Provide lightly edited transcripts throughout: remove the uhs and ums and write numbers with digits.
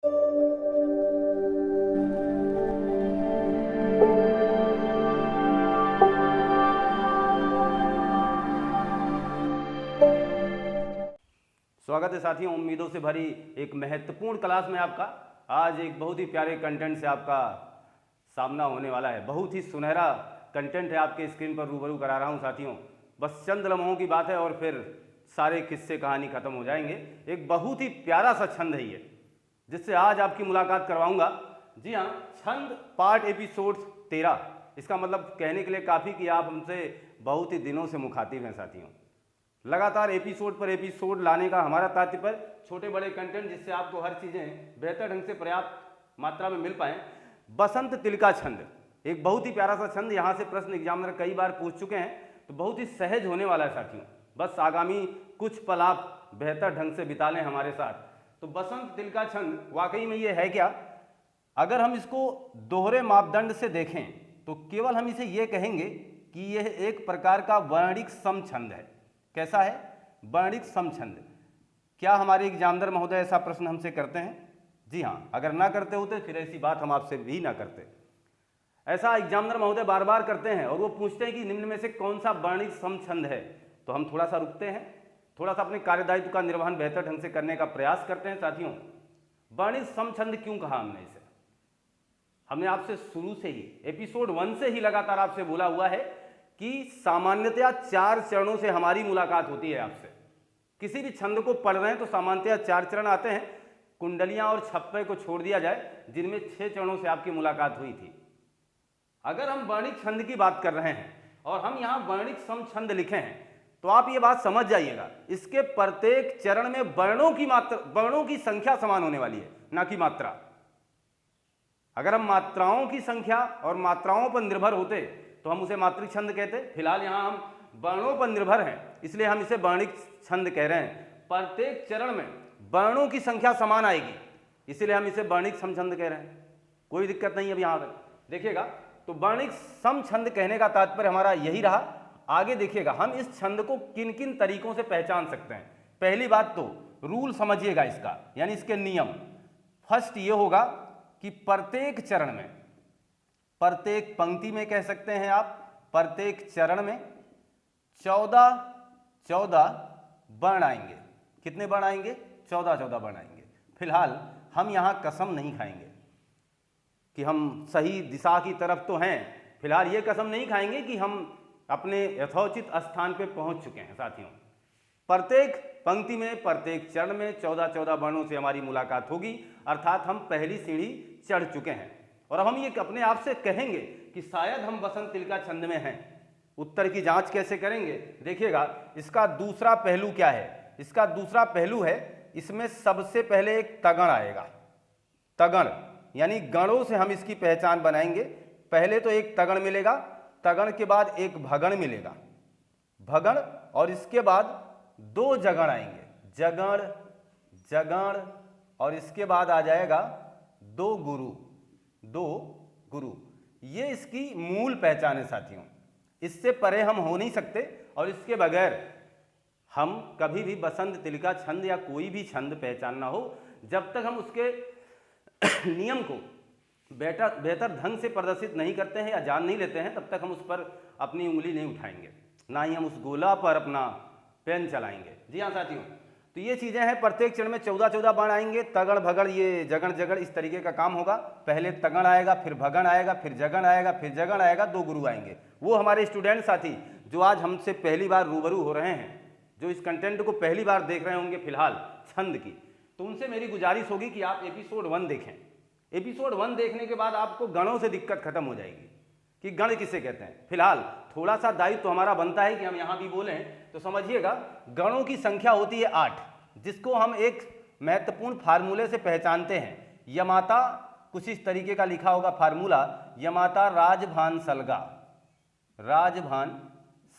स्वागत है साथियों, उम्मीदों से भरी एक महत्वपूर्ण क्लास में आपका। आज एक बहुत ही प्यारे कंटेंट से आपका सामना होने वाला है। बहुत ही सुनहरा कंटेंट है, आपके स्क्रीन पर रूबरू करा रहा हूं साथियों। बस चंद लम्हों की बात है और फिर सारे किस्से कहानी खत्म हो जाएंगे। एक बहुत ही प्यारा सा छंद है ये, जिससे आज आपकी मुलाकात करवाऊंगा। जी हाँ, छंद पार्ट एपिसोड 13। इसका मतलब कहने के लिए काफ़ी कि आप हमसे बहुत ही दिनों से मुखातिब हैं साथियों। लगातार एपिसोड पर एपिसोड लाने का हमारा तात्पर्य छोटे बड़े कंटेंट, जिससे आपको हर चीज़ें बेहतर ढंग से पर्याप्त मात्रा में मिल पाएँ। बसंत तिलका छंद एक बहुत ही प्यारा सा छंद, यहाँ से प्रश्न एग्जामिनर कई बार पूछ चुके हैं, तो बहुत ही सहज होने वाला है साथियों। बस आगामी कुछ पल आप बेहतर ढंग से बिता लें हमारे साथ। तो बसंत तिलका छंद वाकई में ये है क्या? अगर हम इसको दोहरे मापदंड से देखें तो केवल हम इसे ये कहेंगे कि यह एक प्रकार का वर्णिक सम छंद है। कैसा है? वर्णिक सम छंद। क्या हमारे एग्जामिनर महोदय ऐसा प्रश्न हमसे करते हैं? जी हाँ, अगर ना करते होते फिर ऐसी बात हम आपसे भी ना करते। ऐसा एग्जामिनर महोदय बार बार करते हैं और वो पूछते हैं कि निम्न में से कौन सा वर्णिक सम छंद है। तो हम थोड़ा सा रुकते हैं, थोड़ा सा अपने कार्यदायित्व का निर्वहन बेहतर ढंग से करने का प्रयास करते हैं साथियों। वर्णिक सम छंद क्यों कहा हमने इसे? हमने आपसे शुरू से ही एपिसोड 1 से ही लगातार आपसे बोला हुआ है कि सामान्यतया 4 चरणों से हमारी मुलाकात होती है आपसे। किसी भी छंद को पढ़ रहे हैं तो सामान्यतया 4 चरण आते हैं। कुंडलियां और छप्पे को छोड़ दिया जाए, जिनमें 6 चरणों से आपकी मुलाकात हुई थी। अगर हम वर्णिक छंद की बात कर रहे हैं और हम यहाँ वर्णिक सम छंद लिखे हैं, तो आप ये बात समझ जाइएगा, इसके प्रत्येक चरण में वर्णों की संख्या समान होने वाली है, ना कि मात्रा। अगर हम मात्राओं की संख्या और मात्राओं पर निर्भर होते तो हम उसे मात्रिक छंद कहते। फिलहाल यहाँ हम वर्णों पर निर्भर हैं, इसलिए हम इसे वर्णिक छंद कह रहे हैं। प्रत्येक चरण में वर्णों की संख्या समान आएगी, इसलिए हम इसे वर्णिक सम छंद कह रहे हैं। कोई दिक्कत नहीं है अब यहाँ तक देखिएगा। तो वर्णिक सम छंद कहने का तात्पर्य हमारा यही रहा। आगे देखिएगा, हम इस छंद को किन किन तरीकों से पहचान सकते हैं। पहली बात तो रूल समझिएगा इसका, यानी इसके नियम। फर्स्ट ये होगा कि प्रत्येक चरण में, प्रत्येक पंक्ति में कह सकते हैं आप, प्रत्येक चरण में 14 वर्ण आएंगे। कितने वर्ण आएंगे? 14 वर्ण आएंगे। फिलहाल हम यहाँ कसम नहीं खाएंगे कि हम सही दिशा की तरफ तो हैं। फिलहाल ये कसम नहीं खाएंगे कि हम अपने यथोचित स्थान पे पहुंच चुके हैं साथियों। प्रत्येक पंक्ति में, प्रत्येक चरण में 14 वर्णों से हमारी मुलाकात होगी, अर्थात हम पहली सीढ़ी चढ़ चुके हैं। और अब हम ये अपने आप से कहेंगे कि शायद हम बसंत तिलका छंद में हैं। उत्तर की जांच कैसे करेंगे? देखिएगा, इसका दूसरा पहलू क्या है? इसका दूसरा पहलू है, इसमें सबसे पहले एक तगण आएगा। तगण यानी गणों से हम इसकी पहचान बनाएंगे। पहले तो एक तगण मिलेगा, तगण के बाद एक भगण मिलेगा, भगण, और इसके बाद 2 जगण आएंगे, जगण जगण, और इसके बाद आ जाएगा 2 गुरु, 2 गुरु। ये इसकी मूल पहचान है साथियों। इससे परे हम हो नहीं सकते, और इसके बगैर हम कभी भी बसंत तिलका छंद या कोई भी छंद पहचानना हो, जब तक हम उसके नियम को बेहतर ढंग से प्रदर्शित नहीं करते हैं या जान नहीं लेते हैं, तब तक हम उस पर अपनी उंगली नहीं उठाएंगे, ना ही हम उस गोला पर अपना पेन चलाएंगे। जी हाँ साथियों, तो ये चीज़ें हैं। प्रत्येक चरण में 14 वर्ण आएंगे। तगड़ भगड़, ये जगण जगड़, इस तरीके का काम होगा। पहले तगण आएगा, फिर भगण आएगा, फिर जगण आएगा, फिर जगण आएगा, 2 गुरु आएंगे। वो हमारे स्टूडेंट साथी जो आज हमसे पहली बार रूबरू हो रहे हैं, जो इस कंटेंट को पहली बार देख रहे होंगे फिलहाल छंद की, तो उनसे मेरी गुजारिश होगी कि आप एपिसोड 1 देखें। एपिसोड 1 देखने के बाद आपको गणों से दिक्कत खत्म हो जाएगी कि गण किसे कहते हैं। फिलहाल थोड़ा सा दायित्व तो हमारा बनता है कि हम यहाँ भी बोलें, तो समझिएगा गणों की संख्या होती है 8, जिसको हम एक महत्वपूर्ण फार्मूले से पहचानते हैं। यमाता, कुछ इस तरीके का लिखा होगा फार्मूला, यमाता राजभान सलगा, राजभान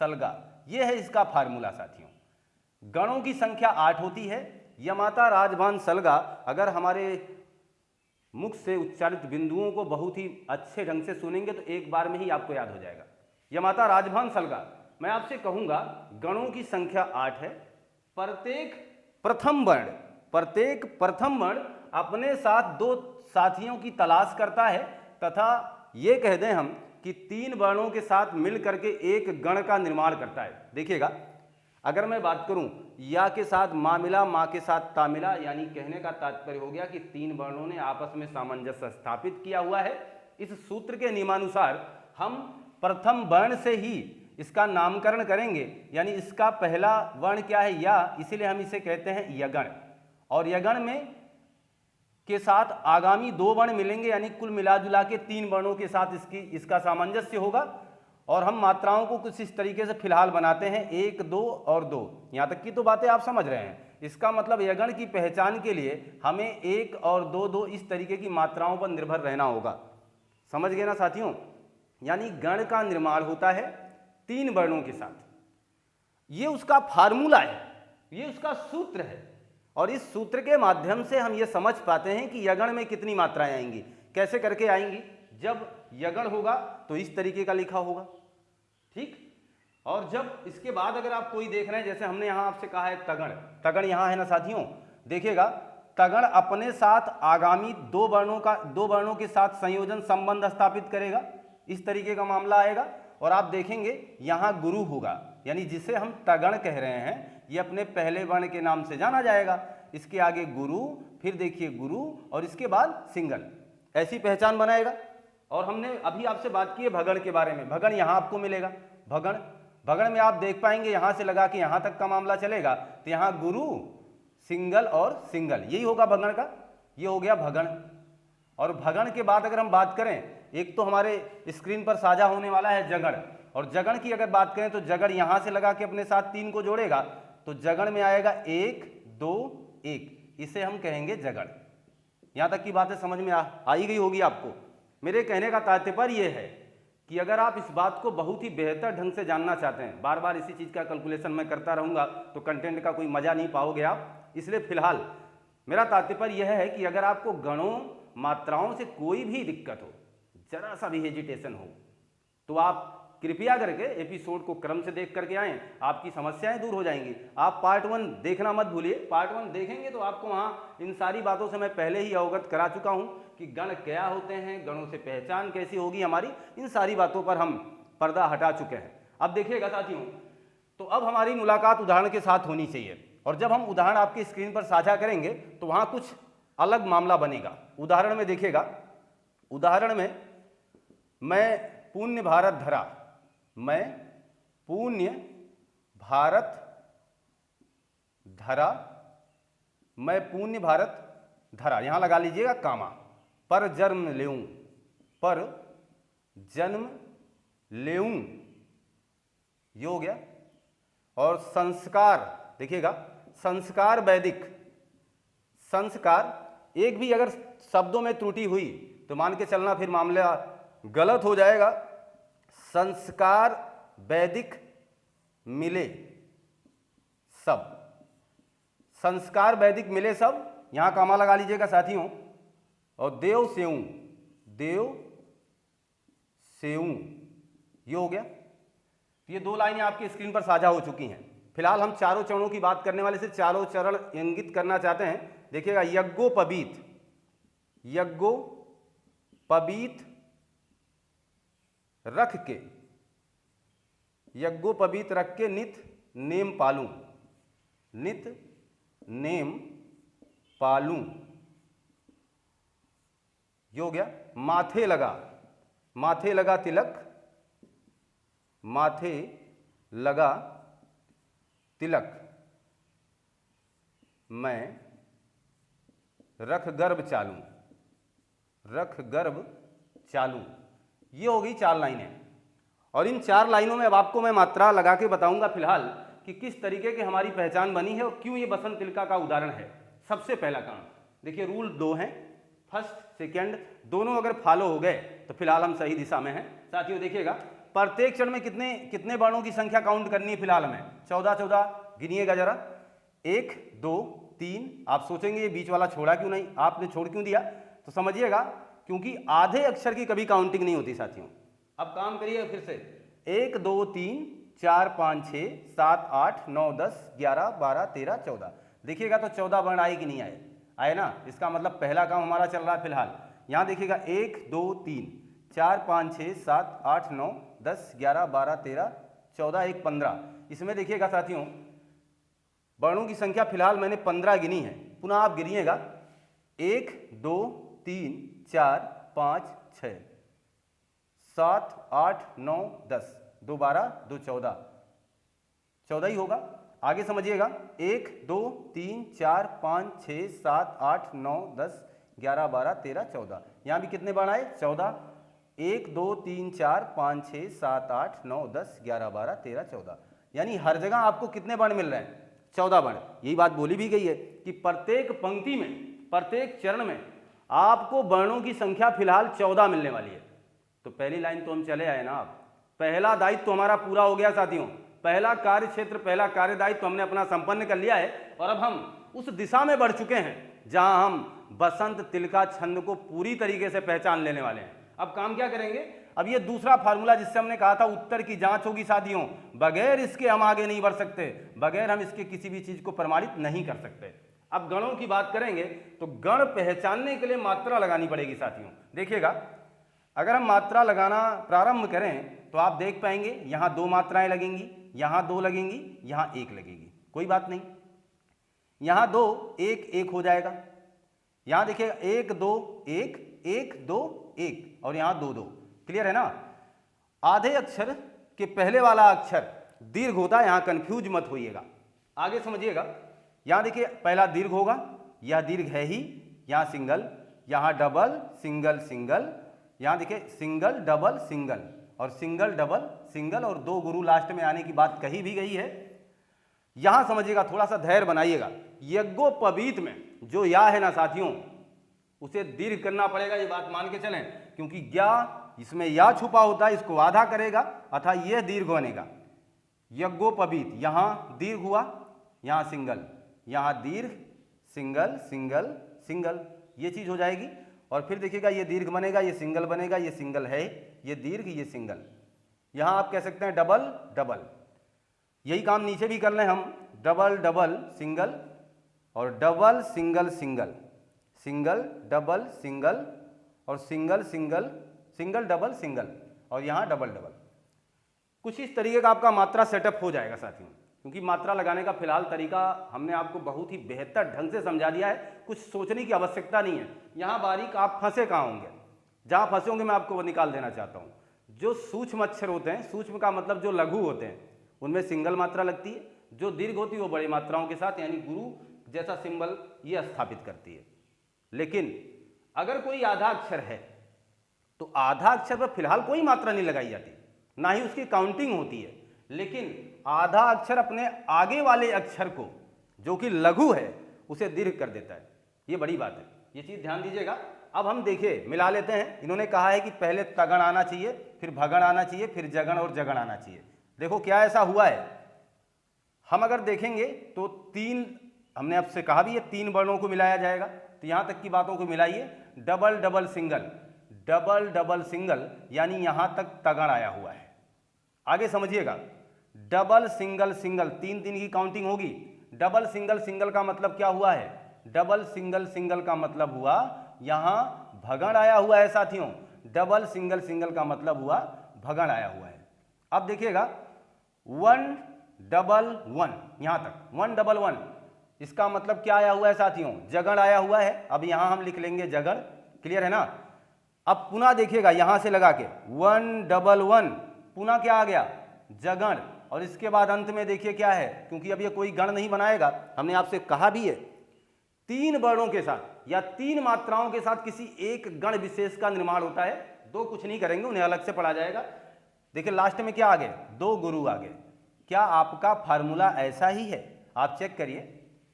सलगा, ये है इसका फार्मूला साथियों। गणों की संख्या 8 होती है। यमाता राजभान सलगा अगर हमारे मुख से उच्चारित बिंदुओं को बहुत ही अच्छे ढंग से सुनेंगे तो एक बार में ही आपको याद हो जाएगा। यमाता राजभान सलगा, मैं आपसे कहूंगा गणों की संख्या 8 है। प्रत्येक प्रथम वर्ण अपने साथ दो साथियों की तलाश करता है तथा ये कह दें हम कि तीन वर्णों के साथ मिल करके एक गण का निर्माण करता है। देखिएगा, अगर मैं बात करूं या के साथ मा मिला, मां के साथ ता मिला, यानी कहने का तात्पर्य हो गया कि तीन वर्णों ने आपस में सामंजस्य स्थापित किया हुआ है। इस सूत्र के नियमानुसार हम प्रथम वर्ण से ही इसका नामकरण करेंगे, यानी इसका पहला वर्ण क्या है, या, इसीलिए हम इसे कहते हैं यगण। और यगण में के साथ आगामी दो वर्ण मिलेंगे, यानी कुल मिला जुला के तीन वर्णों के साथ इसका सामंजस्य होगा। और हम मात्राओं को कुछ इस तरीके से फिलहाल बनाते हैं, 1 2 और 2। यहाँ तक की तो बातें आप समझ रहे हैं। इसका मतलब यगण की पहचान के लिए हमें 1 और 2 2 इस तरीके की मात्राओं पर निर्भर रहना होगा। समझ गए ना साथियों? यानी गण का निर्माण होता है तीन वर्णों के साथ। ये उसका फार्मूला है, ये उसका सूत्र है। और इस सूत्र के माध्यम से हम ये समझ पाते हैं कि यगण में कितनी मात्राएं आएंगी। कैसे करके आएंगी? जब यगण होगा तो इस तरीके का लिखा होगा, ठीक। और जब इसके बाद अगर आप कोई देख रहे हैं, जैसे हमने यहां आपसे कहा है तगण, तगण यहां है ना साथियों, देखिएगा, तगण अपने साथ आगामी दो वर्णों के साथ संयोजन संबंध स्थापित करेगा, इस तरीके का मामला आएगा। और आप देखेंगे यहां गुरु होगा, यानी जिसे हम तगण कह रहे हैं, ये अपने पहले वर्ण के नाम से जाना जाएगा। इसके आगे गुरु, फिर देखिए गुरु, और इसके बाद सिंगल, ऐसी पहचान बनाएगा। और हमने अभी आपसे बात की है भगण के बारे में। भगण यहां आपको मिलेगा, भगण में आप देख पाएंगे यहां से लगा के यहां तक का मामला चलेगा, तो यहां गुरु, सिंगल और सिंगल, यही होगा भगण का। ये हो गया भगण। और भगण के बाद अगर हम बात करें, एक तो हमारे स्क्रीन पर साझा होने वाला है जगण। और जगण की अगर बात करें तो जगण यहां से लगा के अपने साथ तीन को जोड़ेगा, तो जगण में आएगा 1 2 1, इसे हम कहेंगे जगण। यहां तक की बातें समझ में आ ही गई होगी आपको। मेरे कहने का तात्पर्य यह है कि अगर आप इस बात को बहुत ही बेहतर ढंग से जानना चाहते हैं, बार बार इसी चीज़ का कैलकुलेशन मैं करता रहूँगा तो कंटेंट का कोई मज़ा नहीं पाओगे आप। इसलिए फिलहाल मेरा तात्पर्य यह है कि अगर आपको गणों मात्राओं से कोई भी दिक्कत हो, जरा सा भी हेजिटेशन हो, तो आप कृपया करके एपिसोड को क्रम से देख करके आएँ, आपकी समस्याएं दूर हो जाएंगी। आप पार्ट 1 देखना मत भूलिए। पार्ट 1 देखेंगे तो आपको वहाँ इन सारी बातों से मैं पहले ही अवगत करा चुका हूँ कि गण क्या होते हैं, गणों से पहचान कैसी होगी हमारी, इन सारी बातों पर हम पर्दा हटा चुके हैं। अब देखिएगा साथियों, तो अब हमारी मुलाकात उदाहरण के साथ होनी चाहिए। और जब हम उदाहरण आपकी स्क्रीन पर साझा करेंगे तो वहाँ कुछ अलग मामला बनेगा। उदाहरण में देखिएगा, उदाहरण में मैं पुण्य भारत धरा, मैं पुण्य भारत धरा, मैं पुण्य भारत धरा, यहां लगा लीजिएगा कामा, पर जन्म लेऊं, पर जन्म लेऊं, ये हो गया। और संस्कार देखिएगा, संस्कार वैदिक, संस्कार, एक भी अगर शब्दों में त्रुटि हुई तो मान के चलना फिर मामला गलत हो जाएगा। संस्कार वैदिक मिले सब, संस्कार वैदिक मिले सब, यहां कामा लगा लीजिएगा साथियों। और देव सेऊ, देव सेऊ, ये हो गया। ये दो लाइनें आपकी स्क्रीन पर साझा हो चुकी हैं। फिलहाल हम चारों चरणों की बात करने वाले से चारों चरण इंगित करना चाहते हैं। देखिएगा, यज्ञोपवीत, यज्ञोपवीत रख के, यज्ञोपवीत रख के नित नेम पालूं, नित नेम पालूं, ये हो गया। माथे लगा, माथे लगा तिलक, माथे लगा तिलक, मैं रख गर्भ चालूं, रख गर्भ चालूं, ये हो गई 4 लाइनें। और इन 4 लाइनों में अब आपको मैं मात्रा लगा के बताऊंगा फिलहाल कि किस तरीके की हमारी पहचान बनी है और क्यों ये बसंत तिलका का उदाहरण है। सबसे पहला काम देखिए, रूल 2 हैं, फर्स्ट सेकंड दोनों अगर फॉलो हो गए तो फिलहाल हम सही दिशा में हैं। साथियों देखिएगा, प्रत्येक चरण में कितने कितने वर्णों की संख्या काउंट करनी है फिलहाल हमें, 14 गिनिएगा जरा, 1 2 3। आप सोचेंगे ये बीच वाला छोड़ा क्यों नहीं, आपने छोड़ क्यों दिया, तो समझिएगा क्योंकि आधे अक्षर की कभी काउंटिंग नहीं होती साथियों। अब काम करिए फिर से, 1 2 3 4 5 6 7 8 9 10 11 12 13 14। देखिएगा तो 14 वर्ण आए कि नहीं आए। आए ना, इसका मतलब पहला काम हमारा चल रहा है फिलहाल। यहाँ देखिएगा 1 2 3 4 5 6 7 8 9 10 11 12 13 14 1 15। इसमें देखिएगा साथियों वर्णों की संख्या फिलहाल मैंने 15 गिनी है, पुनः आप गिनिएगा 1 2 3 4 5 6 7 8 9 10, 2 12 2 14, 14 ही होगा। आगे समझिएगा 1 2 3 4 5 6 7 8 9 10 11 12 13 14। यहाँ भी कितने बाण आए? 14। 1 2 3 4 5 6 7 8 9 10 11 12 13 14, यानी हर जगह आपको कितने बाण मिल रहे हैं? 14 बाण। यही बात बोली भी गई है कि प्रत्येक पंक्ति में, प्रत्येक चरण में आपको वर्णों की संख्या फिलहाल 14 मिलने वाली है। तो पहली लाइन तो हम चले आए ना। आप पहला दायित्व तो हमारा पूरा हो गया साथियों, पहला कार्य क्षेत्र, पहला कार्य दायित्व हमने अपना संपन्न कर लिया है और अब हम उस दिशा में बढ़ चुके हैं जहां हम बसंत तिलका छंद को पूरी तरीके से पहचान लेने वाले हैं। अब काम क्या करेंगे? अब ये दूसरा फार्मूला जिससे हमने कहा था उत्तर की जांच होगी साथियों, बगैर इसके हम आगे नहीं बढ़ सकते, बगैर हम इसके किसी भी चीज को प्रमाणित नहीं कर सकते। अब गणों की बात करेंगे तो गण पहचानने के लिए मात्रा लगानी पड़ेगी साथियों। देखिएगा अगर हम मात्रा लगाना प्रारंभ करें तो आप देख पाएंगे यहाँ 2 मात्राएं लगेंगी, यहाँ 2 लगेंगी, यहाँ 1 लगेगी, कोई बात नहीं। यहाँ 2 1 1 हो जाएगा। यहाँ देखिएगा 1 2 1 1 2 1 और यहाँ 2 2। क्लियर है ना? आधे अक्षर के पहले वाला अक्षर दीर्घ होता है, यहाँ कंफ्यूज मत होइएगा। आगे समझिएगा, यहाँ देखिए पहला दीर्घ होगा, यह दीर्घ है ही, यहाँ सिंगल, यहाँ डबल सिंगल सिंगल, यहाँ देखिए सिंगल डबल सिंगल और सिंगल डबल सिंगल और 2 गुरु लास्ट में आने की बात कही भी गई है। यहां समझिएगा, थोड़ा सा धैर्य बनाइएगा, यज्ञोपवीत में जो या है ना साथियों उसे दीर्घ करना पड़ेगा, ये बात मान के चलें, क्योंकि ज्ञा इसमें या छुपा होता है, इसको आधा करेगा अतः यह दीर्घ बनेगा। यज्ञोपवीत, यहां दीर्घ हुआ, यहां सिंगल, यहां दीर्घ सिंगल सिंगल सिंगल, ये चीज हो जाएगी। और फिर देखिएगा ये दीर्घ बनेगा, ये सिंगल बनेगा, ये सिंगल है, ये दीर्घ, ये सिंगल। यहां आप कह सकते हैं डबल डबल। यही काम नीचे भी कर लें हम, डबल डबल सिंगल और double single single, single double single और single single single double single और यहाँ डबल डबल। कुछ इस तरीके का आपका मात्रा सेटअप हो जाएगा साथियों, क्योंकि मात्रा लगाने का फिलहाल तरीका हमने आपको बहुत ही बेहतर ढंग से समझा दिया है, कुछ सोचने की आवश्यकता नहीं है। यहाँ बारीक आप फंसे कहाँ होंगे, जहाँ फंसे होंगे मैं आपको वो निकाल देना चाहता हूँ। जो सूक्ष्म अक्षर होते हैं, सूक्ष्म का मतलब जो लघु होते हैं, उनमें सिंगल मात्रा लगती है, जो दीर्घ होती है वो बड़ी मात्राओं के साथ यानी गुरु जैसा सिंबल ये स्थापित करती है। लेकिन अगर कोई आधा अक्षर है तो आधा अक्षर पर फिलहाल कोई मात्रा नहीं लगाई जाती, ना ही उसकी काउंटिंग होती है, लेकिन आधा अक्षर अपने आगे वाले अक्षर को जो कि लघु है उसे दीर्घ कर देता है। ये बड़ी बात है, ये चीज ध्यान दीजिएगा। अब हम देखिए मिला लेते हैं। इन्होंने कहा है कि पहले तगण आना चाहिए, फिर भगण आना चाहिए, फिर जगण और जगण आना चाहिए। देखो क्या ऐसा हुआ है, हम अगर देखेंगे तो 3, हमने आपसे कहा भी है 3 वर्णों को मिलाया जाएगा, तो यहां तक की बातों को मिलाइए। Double double single, double double single यानी यहां तक तगण आया हुआ है। आगे समझिएगा, डबल सिंगल सिंगल, 3 की काउंटिंग होगी। डबल सिंगल सिंगल का मतलब क्या हुआ है? डबल सिंगल सिंगल का मतलब हुआ यहां भगण आया हुआ है साथियों। डबल सिंगल सिंगल का मतलब हुआ भगण आया हुआ है। अब देखिएगा 1 डबल 1, यहां तक 1 डबल 1, इसका मतलब क्या आया हुआ है साथियों? जगण आया हुआ है। अब यहां हम लिख लेंगे जगण। क्लियर है ना? अब पुनः देखिएगा यहां से लगा के 1 डबल 1, पुनः क्या आ गया? जगण। और इसके बाद अंत में देखिए क्या है, क्योंकि अब ये कोई गण नहीं बनाएगा, हमने आपसे कहा भी है 3 वर्णों के साथ या 3 मात्राओं के साथ किसी एक गण विशेष का निर्माण होता है। 2 कुछ नहीं करेंगे, उन्हें अलग से पढ़ा जाएगा। देखिए लास्ट में क्या आ गए? 2 गुरु आ गए। क्या आपका फार्मूला ऐसा ही है? आप चेक करिए,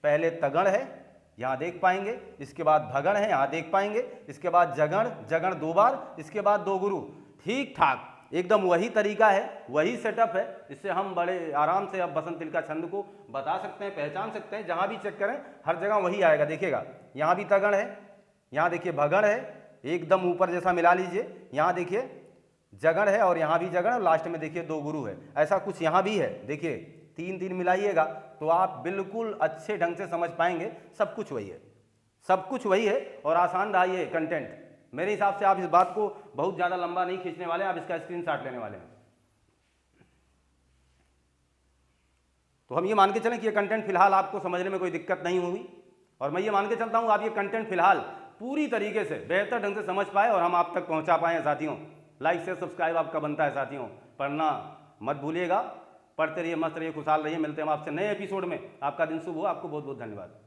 पहले तगण है यहां देख पाएंगे, इसके बाद भगण है यहां देख पाएंगे, इसके बाद जगण, जगण 2 बार, इसके बाद 2 गुरु। ठीक ठाक एकदम वही तरीका है, वही सेटअप है। इससे हम बड़े आराम से अब बसंत तिलका छंद को बता सकते हैं, पहचान सकते हैं। जहां भी चेक करें हर जगह वही आएगा। देखिएगा यहां भी तगण है, यहां देखिए भगण है, एकदम ऊपर जैसा मिला लीजिए। यहां देखिए जगण है और यहां भी जगण, और लास्ट में देखिए 2 गुरु है। ऐसा कुछ यहां भी है। देखिए 3 मिलाइएगा तो आप बिल्कुल अच्छे ढंग से समझ पाएंगे। सब कुछ वही है, सब कुछ वही है और आसान रहा ये कंटेंट। मेरे हिसाब से आप इस बात को बहुत ज़्यादा लंबा नहीं खींचने वाले, आप इसका स्क्रीनशॉट लेने वाले हैं। तो हम ये मान के चलें कि ये कंटेंट फिलहाल आपको समझने में कोई दिक्कत नहीं हुई, और मैं ये मान के चलता हूँ आप ये कंटेंट फिलहाल पूरी तरीके से बेहतर ढंग से समझ पाए और हम आप तक पहुँचा पाए हैं। साथियों, लाइक शेयर सब्सक्राइब आपका बनता है। साथियों, पढ़ना मत भूलिएगा, पढ़ते रहिए, मस्त रहिए, खुशहाल रहिए। मिलते हैं हम आपसे नए एपिसोड में। आपका दिन शुभ हो। आपको बहुत बहुत धन्यवाद।